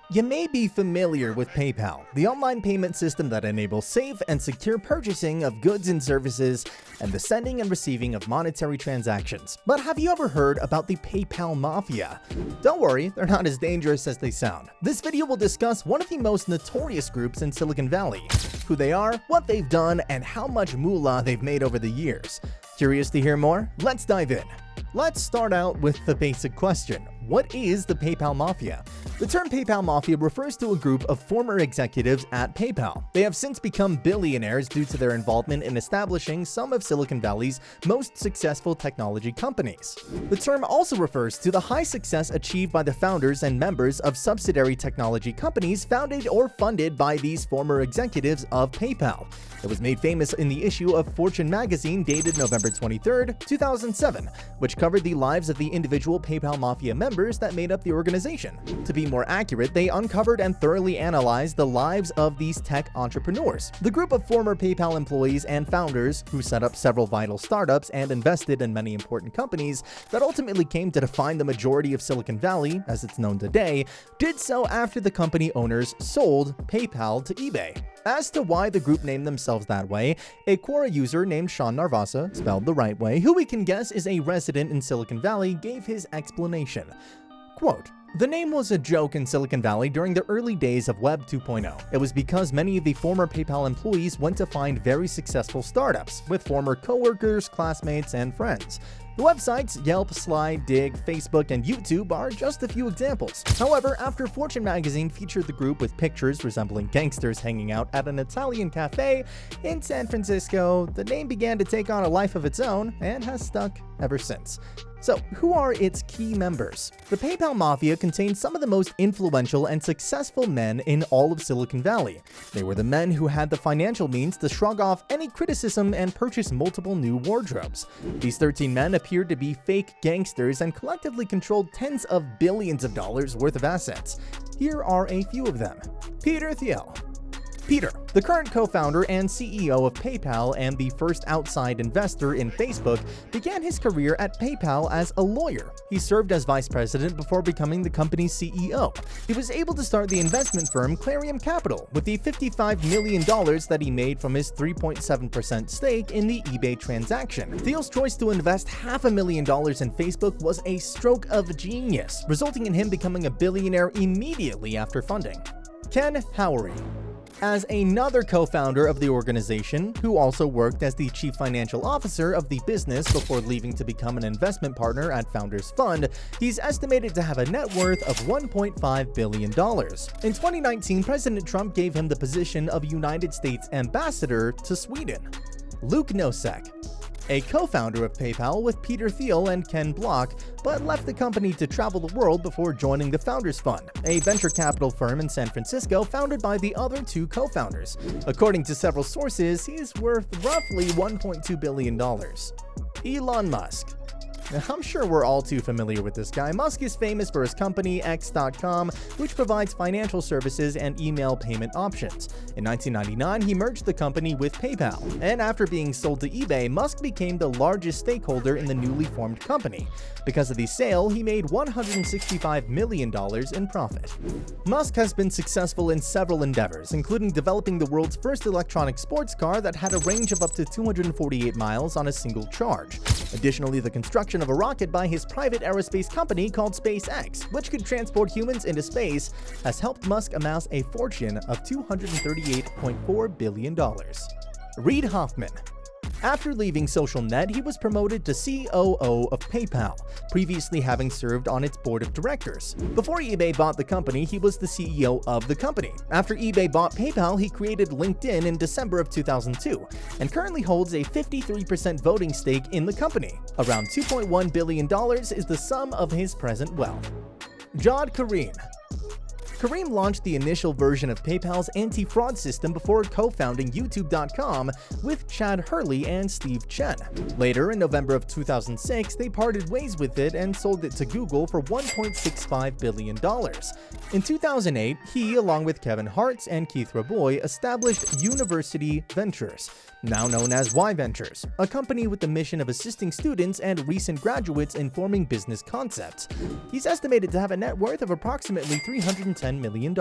You may be familiar with PayPal, the online payment system that enables safe and secure purchasing of goods and services and the sending and receiving of monetary transactions. But have you ever heard about the PayPal Mafia? Don't worry, they're not as dangerous as they sound. This video will discuss one of the most notorious groups in Silicon Valley, who they are, what they've done, and how much moolah they've made over the years. Curious to hear more? Let's dive in. Let's start out with the basic question. What is the PayPal Mafia? The term PayPal Mafia refers to a group of former executives at PayPal. They have since become billionaires due to their involvement in establishing some of Silicon Valley's most successful technology companies. The term also refers to the high success achieved by the founders and members of subsidiary technology companies founded or funded by these former executives of PayPal. It was made famous in the issue of Fortune magazine dated November 23, 2007, which covered the lives of the individual PayPal Mafia members that made up the organization. To be more accurate, they uncovered and thoroughly analyzed the lives of these tech entrepreneurs. The group of former PayPal employees and founders, who set up several vital startups and invested in many important companies that ultimately came to define the majority of Silicon Valley, as it's known today, did so after the company owners sold PayPal to eBay. As to why the group named themselves that way, a Quora user named Sean Narvasa, spelled the right way, who we can guess is a resident in Silicon Valley, gave his explanation. Quote, "The name was a joke in Silicon Valley during the early days of Web 2.0. It was because many of the former PayPal employees went to find very successful startups with former coworkers, classmates, and friends. The websites Yelp, Slide, Dig, Facebook, and YouTube are just a few examples. However, after Fortune magazine featured the group with pictures resembling gangsters hanging out at an Italian cafe in San Francisco, the name began to take on a life of its own and has stuck ever since." So, who are its key members? The PayPal Mafia contains some of the most influential and successful men in all of Silicon Valley. They were the men who had the financial means to shrug off any criticism and purchase multiple new wardrobes. These 13 men appeared to be fake gangsters and collectively controlled tens of billions of dollars worth of assets. Here are a few of them. Peter Thiel. Peter, the current co-founder and CEO of PayPal and the first outside investor in Facebook, began his career at PayPal as a lawyer. He served as vice president before becoming the company's CEO. He was able to start the investment firm Kareem Capital with the $55 million that he made from his 3.7% stake in the eBay transaction. Thiel's choice to invest $500,000 in Facebook was a stroke of genius, resulting in him becoming a billionaire immediately after funding. Ken Howery. As another co-founder of the organization, who also worked as the chief financial officer of the business before leaving to become an investment partner at Founders Fund, he's estimated to have a net worth of $1.5 billion. In 2019, President Trump gave him the position of United States Ambassador to Sweden. Luke Nosek. A co-founder of PayPal with Peter Thiel and Ken Block, but left the company to travel the world before joining the Founders Fund, a venture capital firm in San Francisco founded by the other two co-founders. According to several sources, he is worth roughly $1.2 billion. Elon Musk. Now, I'm sure we're all too familiar with this guy. Musk is famous for his company, X.com, which provides financial services and email payment options. In 1999, he merged the company with PayPal, and after being sold to eBay, Musk became the largest stakeholder in the newly formed company. Because of the sale, he made $165 million in profit. Musk has been successful in several endeavors, including developing the world's first electronic sports car that had a range of up to 248 miles on a single charge. Additionally, the construction of a rocket by his private aerospace company called SpaceX, which could transport humans into space, has helped Musk amass a fortune of $238.4 billion. Reid Hoffman. After leaving SocialNet, he was promoted to COO of PayPal, previously having served on its board of directors. Before eBay bought the company, he was the CEO of the company. After eBay bought PayPal, he created LinkedIn in December of 2002, and currently holds a 53% voting stake in the company. Around $2.1 billion is the sum of his present wealth. Kareem. Kareem launched the initial version of PayPal's anti-fraud system before co-founding YouTube.com with Chad Hurley and Steve Chen. Later, in November of 2006, they parted ways with it and sold it to Google for $1.65 billion. In 2008, he, along with Kevin Hartz and Keith Rabois, established University Ventures, now known as Y Ventures, a company with the mission of assisting students and recent graduates in forming business concepts. He's estimated to have a net worth of approximately $310 $10 million.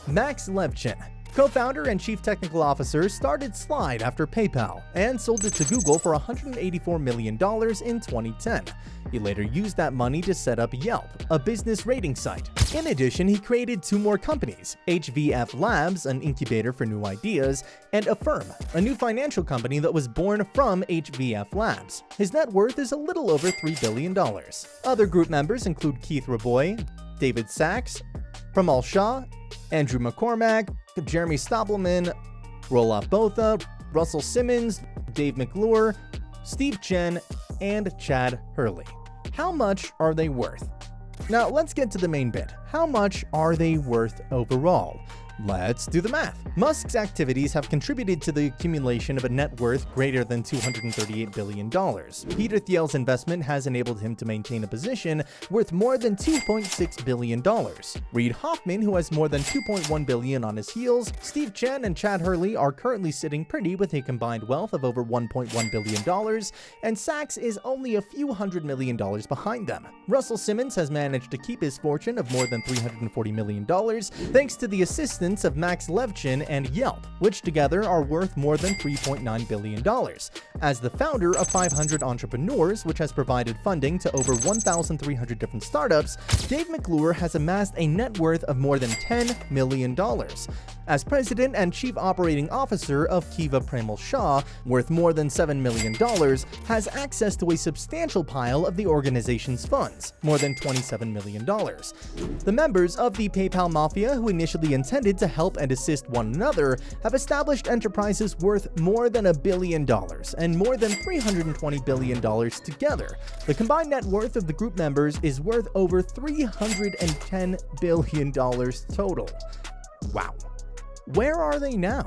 Max Levchin, co-founder and chief technical officer, started Slide after PayPal and sold it to Google for $184 million in 2010. He later used that money to set up Yelp, a business rating site. In addition, he created two more companies, HVF Labs, an incubator for new ideas, and Affirm, a new financial company that was born from HVF Labs. His net worth is a little over $3 billion. Other group members include Keith Raboy, David Sachs, Pramal Shah, Andrew McCormack, Jeremy Stoppelman, Roelof Botha, Russell Simmons, Dave McClure, Steve Chen, and Chad Hurley. How much are they worth? Now let's get to the main bit. How much are they worth overall? Let's do the math. Musk's activities have contributed to the accumulation of a net worth greater than $238 billion. Peter Thiel's investment has enabled him to maintain a position worth more than $2.6 billion. Reid Hoffman, who has more than $2.1 billion on his heels, Steve Chen and Chad Hurley are currently sitting pretty with a combined wealth of over $1.1 billion, and Sachs is only a few $100 million behind them. Russell Simmons has managed to keep his fortune of more than $340 million thanks to the assistance of Max Levchin and Yelp, which together are worth more than $3.9 billion. As the founder of 500 Entrepreneurs, which has provided funding to over 1,300 different startups, Dave McClure has amassed a net worth of more than $10 million. As president and chief operating officer of Kiva Pramal Shah, worth more than $7 million, has access to a substantial pile of the organization's funds, more than $27 million. The members of the PayPal Mafia, who initially intended to help and assist one another, have established enterprises worth more than $1 billion and more than $320 billion together. The combined net worth of the group members is worth over $310 billion total. Wow. Where are they now?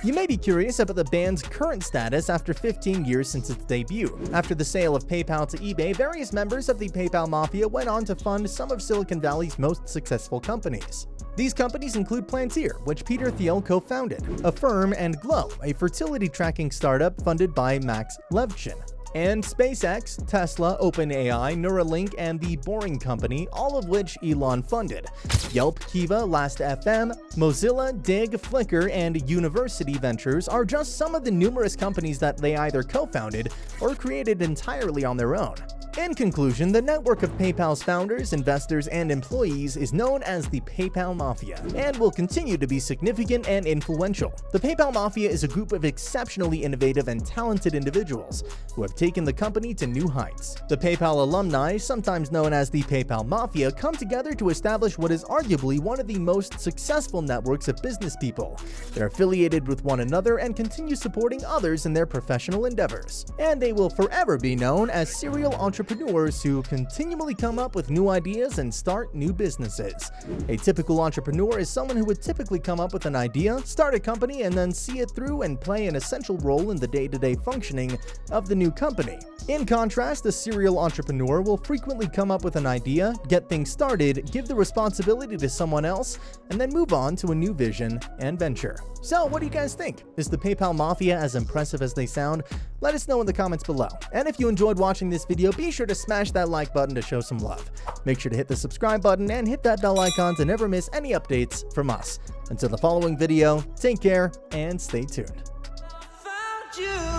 You may be curious about the band's current status after 15 years since its debut. After the sale of PayPal to eBay, various members of the PayPal Mafia went on to fund some of Silicon Valley's most successful companies. These companies include Plantier, which Peter Thiel co-founded, Affirm, and Glow, a fertility tracking startup funded by Max Levchin, and SpaceX, Tesla, OpenAI, Neuralink, and The Boring Company, all of which Elon funded. Yelp, Kiva, Last.fm, Mozilla, Dig, Flickr, and University Ventures are just some of the numerous companies that they either co-founded or created entirely on their own. In conclusion, the network of PayPal's founders, investors, and employees is known as the PayPal Mafia and will continue to be significant and influential. The PayPal Mafia is a group of exceptionally innovative and talented individuals who have taken the company to new heights. The PayPal alumni, sometimes known as the PayPal Mafia, come together to establish what is arguably one of the most successful networks of business people. They're affiliated with one another and continue supporting others in their professional endeavors. And they will forever be known as serial entrepreneurs who continually come up with new ideas and start new businesses. A typical entrepreneur is someone who would typically come up with an idea, start a company, and then see it through and play an essential role in the day-to-day functioning of the new company. In contrast, a serial entrepreneur will frequently come up with an idea, get things started, give the responsibility to someone else, and then move on to a new vision and venture. So, what do you guys think? Is the PayPal Mafia as impressive as they sound? Let us know in the comments below. And if you enjoyed watching this video, be sure to smash that like button to show some love. Make sure to hit the subscribe button and hit that bell icon to never miss any updates from us. Until the following video, take care and stay tuned. Found you.